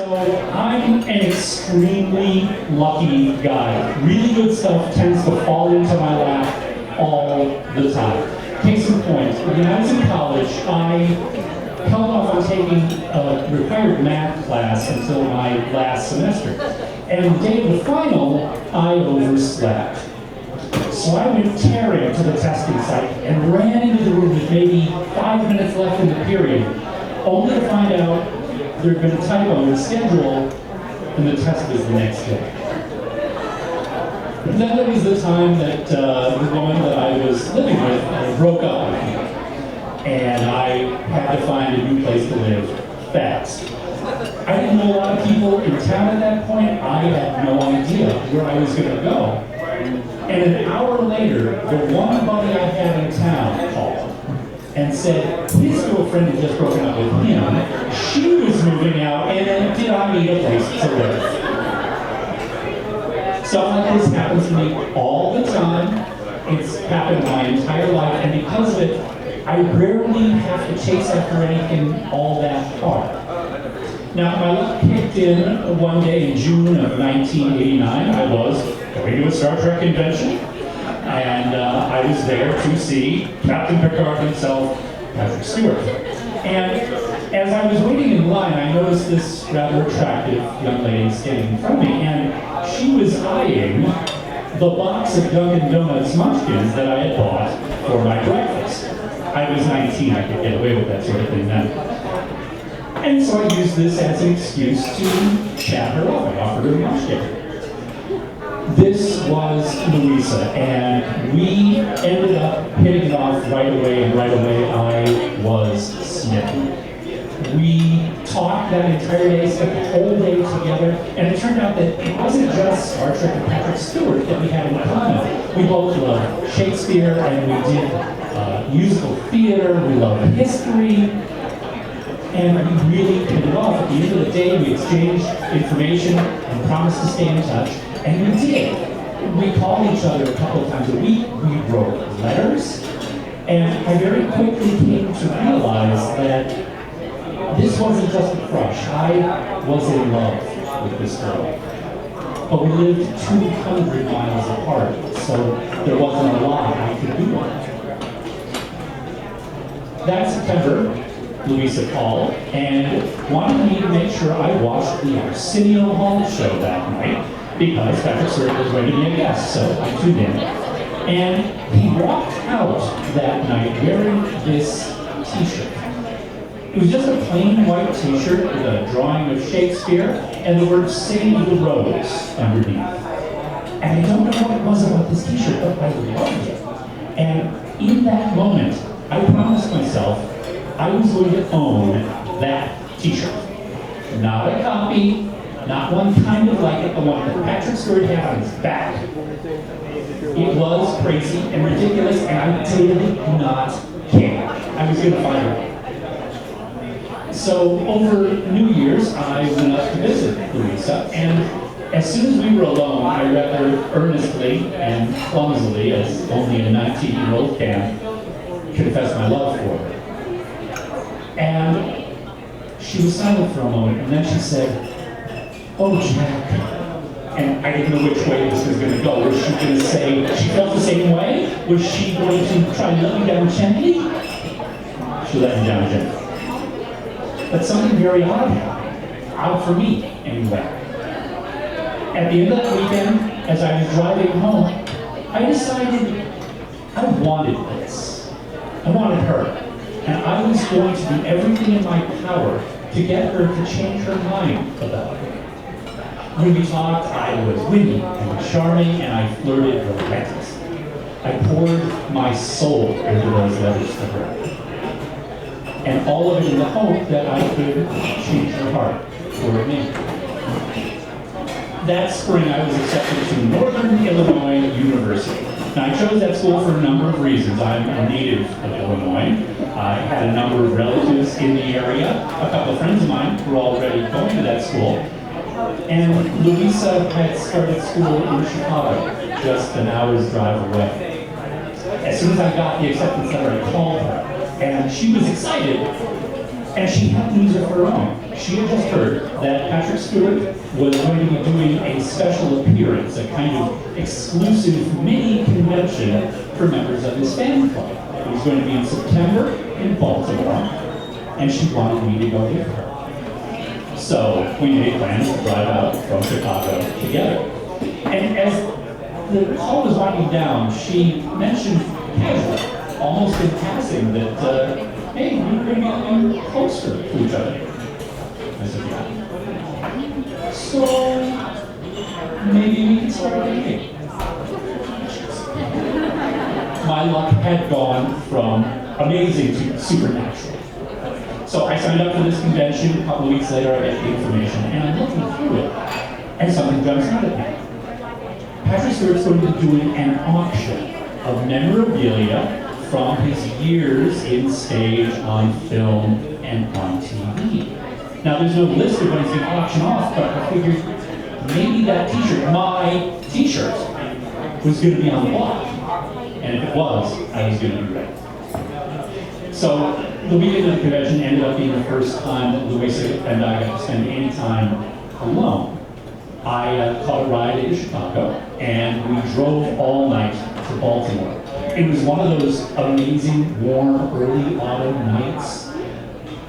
So I'm an extremely lucky guy. Really good stuff tends to fall into my lap all the time. Case in point, when I was in college, I held off on taking a required math class until my last semester. And the day of the final, I overslept. So I went tearing to the testing site and ran into the room with maybe 5 minutes left in the period, only to find out there had been a typo in the schedule and the test was the next day. And then there was the time that the woman that I was living with broke up with me, and I had to find a new place to live fast. I didn't know a lot of people in town at that point. I had no idea where I was going to go. And an hour later, the one buddy I had in town called and said his girlfriend had just broken up with him. She was moving out, and did I need a place to live? Stuff like this happens to me all the time. It's happened my entire life, and because of it, I rarely have to chase after anything all that hard. Now, my luck kicked in one day in June of 1989. I was going to a Star Trek convention, and I was there to see Captain Picard himself, Patrick Stewart. And as I was waiting in line, I noticed this rather attractive young lady standing in front of me, and she was eyeing the box of Dunkin' Donuts Munchkins that I had bought for my breakfast. I was 19, I could get away with that sort of thing then. And so I used this as an excuse to chat her up. I offered her a munchkin. This was Louisa, and we ended up hitting it off right away, and right away I was smitten. We talked that entire day, spent the whole day together, and it turned out that it wasn't just Star Trek and Patrick Stewart that we had in common. We both loved Shakespeare, and we did musical theater, we loved history, and we really hit it off. At the end of the day, we exchanged information and promised to stay in touch, and we did. We called each other a couple of times a week, we wrote letters, and I very quickly came to realize that this wasn't just a crush. I was in love with this girl. But we lived 200 miles apart, so there wasn't a lot I could do with it. That September, Louisa called and wanted me to make sure I watched the Arsenio Hall show that night because Patrick Stewart was going to be a guest, so I tuned in. And he walked out that night wearing this t-shirt. It was just a plain white t-shirt with a drawing of Shakespeare and the word "Save the Rose" underneath. And I don't know what it was about this t-shirt, but I loved it. And in that moment, I promised myself I was going to own that t-shirt. Not a copy, not one kind of like it, the one that Patrick Stewart had on his back. It was crazy and ridiculous, and I did not care. I was going to find it. So over New Year's, I went up to visit Louisa, and as soon as we were alone, I rather earnestly and clumsily, as only a 19-year-old can, confessed my love for her. And she was silent for a moment, and then she said, "Oh, Jack." And I didn't know which way this was going to go. Was she going to say she felt the same way? Was she going to try to let me down gently? She let me down gently. But something very odd happened. Odd for me, anyway. At the end of that weekend, as I was driving home, I decided I wanted this. I wanted her. And I was going to do everything in my power to get her to change her mind about it. When we talked, I was witty and charming, and I flirted relentlessly. I poured my soul into those letters to her. And all of it in the hope that I could change her heart toward me. That spring, I was accepted to Northern Illinois University. Now, I chose that school for a number of reasons. I'm a native of Illinois. I had a number of relatives in the area. A couple of friends of mine were already going to that school. And Louisa had started school in Chicago, just an hour's drive away. As soon as I got the acceptance letter, I called her. And she was excited, And she had news of her own. She had just heard that Patrick Stewart was going to be doing a special appearance, a kind of exclusive mini convention for members of his fan club. It was going to be in September in Baltimore, and she wanted me to go with her. So we made plans to drive out from Chicago together. And as the call was winding down, she mentioned casually, almost in passing, that hey, we were going to be getting closer to each other. I said, yeah. So maybe we can start dating. My luck had gone from amazing to supernatural. So I signed up for this convention. A couple of weeks later, I got the information, and I'm looking through it, and something jumps out at me. Patrick Stewart's going to be doing an auction of memorabilia from his years in stage, on film, and on TV. Now, there's no list of what he's going to auction off, but I figured maybe that t-shirt, my t-shirt, was going to be on the block. And if it was, I was going to be ready. So the weekend of the convention ended up being the first time that Louisa and I got to spend any time alone. I caught a ride into Chicago, and we drove all night to Baltimore. It was one of those amazing, warm, early autumn nights.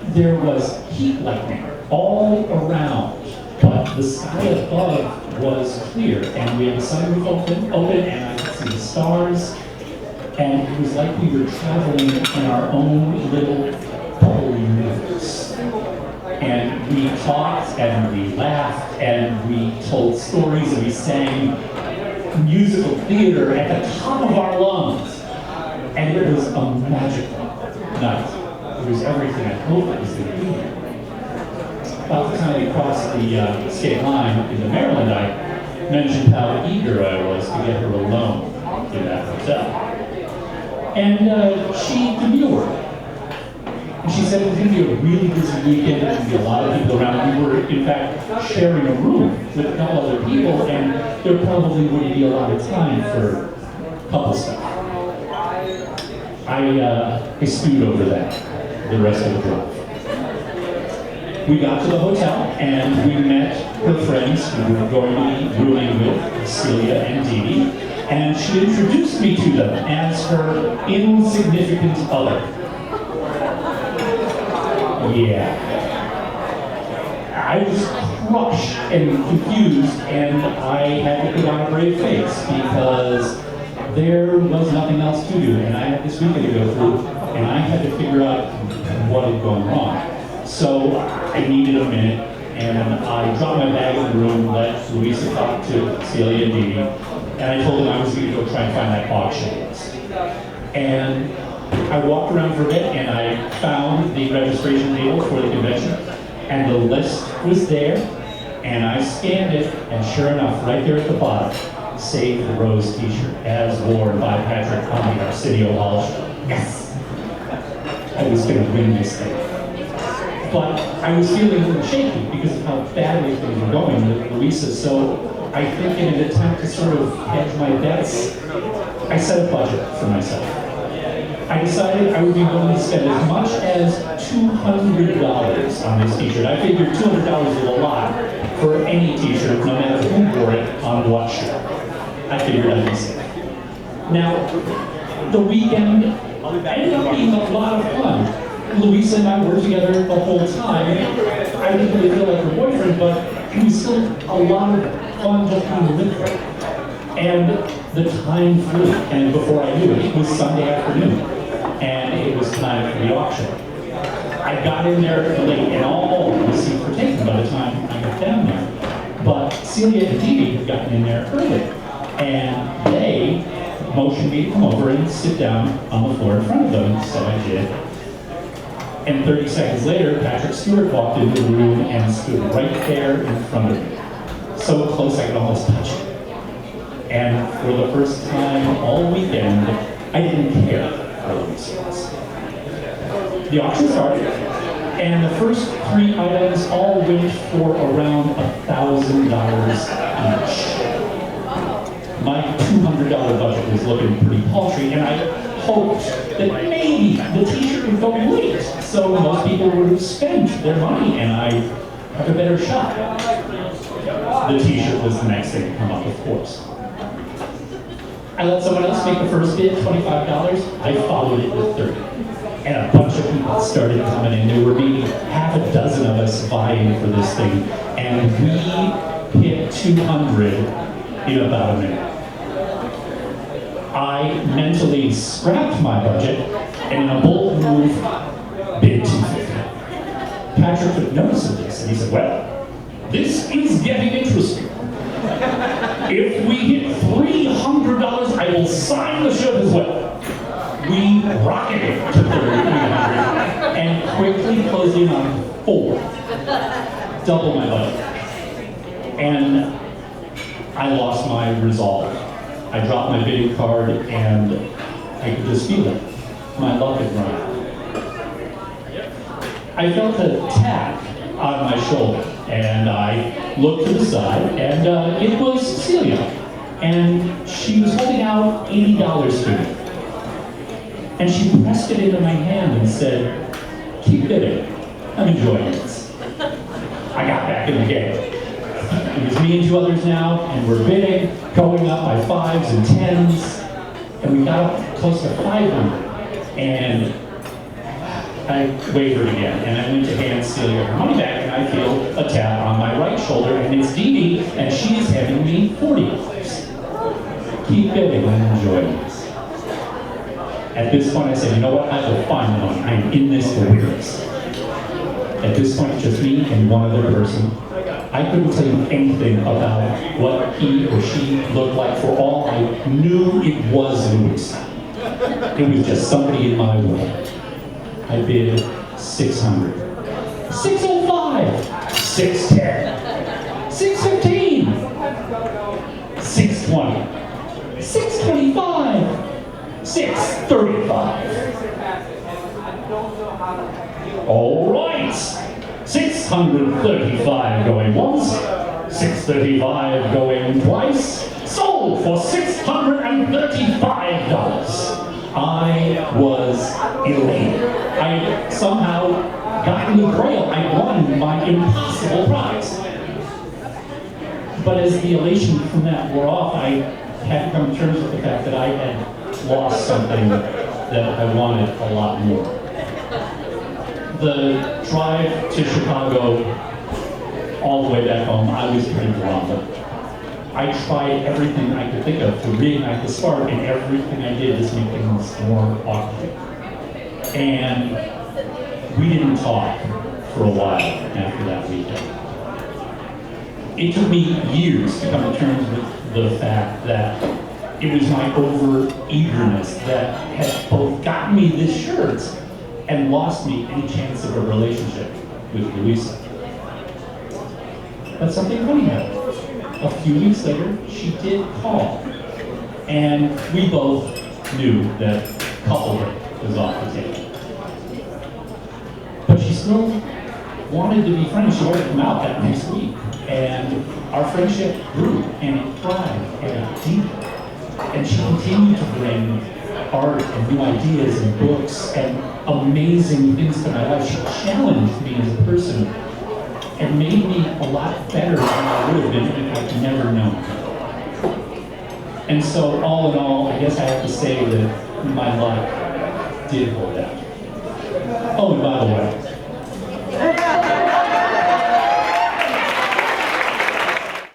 There was heat lightning all around, but the sky above was clear, and we had the sunroof open, and I could see the stars, and it was like we were traveling in our own little bubble universe. And we talked, and we laughed, and we told stories, and we sang musical theater at the top of our lungs. And it was a magical night. It was everything I hoped it was going to be. About the time we crossed the state line into Maryland, I mentioned how eager I was to get her alone in that hotel. And she demurred. And she said it was going to be a really busy weekend, there would be a lot of people around. We were, in fact, sharing a room with a couple other people, and there probably wouldn't be a lot of time for couple stuff. I stewed over that the rest of the drive. We got to the hotel, and we met her friends who were going to be rooming with, Celia and Dee Dee, and she introduced me to them as her insignificant other. Yeah. I was crushed and confused, and I had to put on a brave face because there was nothing else to do, and I had this weekend to go through, and I had to figure out what had gone wrong. So I needed a minute, and I dropped my bag in the room, let Louisa talk to Celia and Dee Dee, and I told them I was going to go try and find that auction list. And I walked around for a bit, and I found the registration table for the convention, and the list was there, and I scanned it, and sure enough, right there at the bottom, Save the Rose t-shirt, as worn by Patrick on the Arsenio Hall show. Yes! I was going to win this thing. But I was feeling a little shaky because of how badly things were going with Louisa, so I think in an attempt to sort of hedge my bets, I set a budget for myself. I decided I would be willing to spend as much as $200 on this t-shirt. I figured $200 is a lot for any t-shirt, no matter who wore it on what show. I figured I'd be safe. Now, the weekend ended up being a lot of fun. Louisa and I were together the whole time. I didn't really feel like her boyfriend, but it was still a lot of fun just being with her. And the time flew, and before I knew it, it was Sunday afternoon, and it was time for the auction. I got in there late, and all the seats were taken by the time I got down there. But Celia and Dee Dee had gotten in there early, and they motioned me to come over and sit down on the floor in front of them, so I did. And 30 seconds later, Patrick Stewart walked into the room and stood right there in front of me. So close I could almost touch him. And for the first time all weekend, I didn't care how Louisa was. The auction started, and the first 3 items all went for around $1,000 each. my $200 budget was looking pretty paltry, and I hoped that maybe the t-shirt would go late, so most people would have spent their money, and I have a better shot. The t-shirt was the next thing to come up, of course. I let someone else make the first bid, $25. I followed it with 30. And a bunch of people started coming in. There were maybe half a dozen of us vying for this thing, and we hit 200 in about a minute. I mentally scrapped my budget, and in a bold move, bid 250. Patrick took notice of this, and he said, well, this is getting interesting. If we hit $300, I will sign the shirt as well. We rocketed to 300 and quickly closed in on 4. Double my budget. And I lost my resolve. I dropped my bidding card and I could just feel it. My luck had run out. I felt a tap on my shoulder, and I looked to the side, and it was Celia. And she was holding out $80 to me. And she pressed it into my hand and said, keep bidding. I'm enjoying this. I got back in the game. It was me and 2 others now, and we're bidding, going up by 5s and 10s, and we got up close to 500. And I wavered again, and I went to hand Celia her money back, and I feel a tap on my right shoulder, and it's Dee Dee, and she's handing me $40. Keep bidding, I'm enjoying this. At this point, I said, you know what? I will find the money. I am in this for winners. At this point, just me and one other person. I couldn't tell you anything about what he or she looked like. For all I knew, it was Louis. It was just somebody in my way. I bid 600. 605. 610. 615. 620. 625. 635. All right. 635 going once. 635 going twice. Sold for $635. I was elated. I somehow got in the grail. I won my impossible prize. But as the elation from that wore off, I had to come to terms with the fact that I had lost something that I wanted a lot more. The drive to Chicago, all the way back home, I was pretty drunk. I tried everything I could think of to reignite the spark, and everything I did just made things more awkward. And we didn't talk for a while after that weekend. It took me years to come to terms with the fact that it was my over-eagerness that had both gotten me this shirt and lost me any chance of a relationship with Louisa. But something funny happened. A few weeks later, she did call. And we both knew that couplehood was off the table. But she still wanted to be friends. She wanted to come out that next week. And our friendship grew, and it thrived, and it deepened. And she continued to bring art and new ideas and books and amazing things to my life. She challenged me as a person and made me a lot better than I would have been if I'd never known her. And so, all in all, I guess I have to say that my life did hold out. Oh, and by the way,